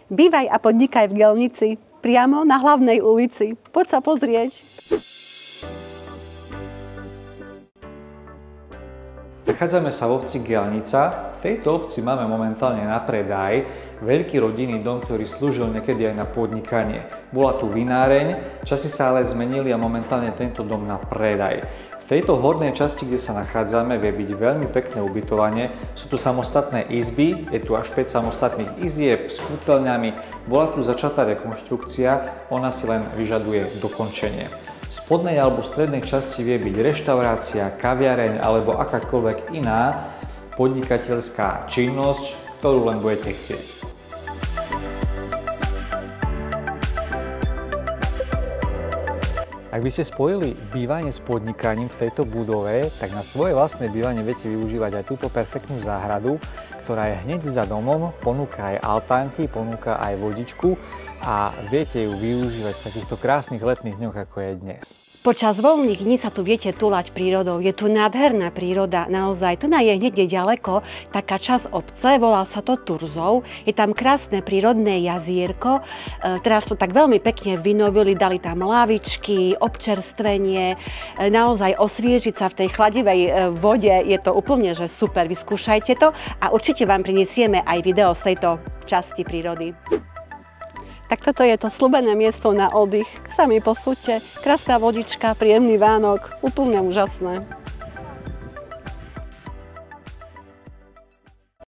Bývaj a podnikaj v Gelnici, priamo na hlavnej ulici. Poď sa pozrieť. Nachádzame sa v obci Gelnica. V tejto obci máme momentálne na predaj veľký rodinný dom, ktorý slúžil niekedy aj na podnikanie. Bola tu vináreň, časy sa ale zmenili a momentálne tento dom na predaj. V tejto hornej časti, kde sa nachádzame, vie byť veľmi pekné ubytovanie. Sú tu samostatné izby, je tu až 5 samostatných izieb s kúpeľňami. Bola tu začatá rekonštrukcia, ona si len vyžaduje dokončenie. V spodnej alebo strednej časti vie byť reštaurácia, kaviareň alebo akákoľvek iná podnikateľská činnosť, ktorú len budete chcieť. Ak by ste spojili bývanie s podnikaním v tejto budove, tak na svoje vlastné bývanie viete využívať aj túto perfektnú záhradu, ktorá je hneď za domom, ponúka aj altánky, ponúka aj vodičku a viete ju využívať v takýchto krásnych letných dňoch, ako je dnes. Počas voľných dní sa tu viete túlať prírodou. Je tu nádherná príroda, naozaj. Tu je hneď ďaleko taká časť obce, volá sa to Turzov. Je tam krásne prírodné jazierko. Teraz to tak veľmi pekne vynovili, dali tam lavičky, občerstvenie. Naozaj osviežiť sa v tej chladivej vode, je to úplne že super. Vyskúšajte to a určite vám prinesieme aj video z tejto časti prírody. Tak toto je to sľúbené miesto na oddych. Sami posúďte, krásna vodička, príjemný Vánok, úplne úžasné.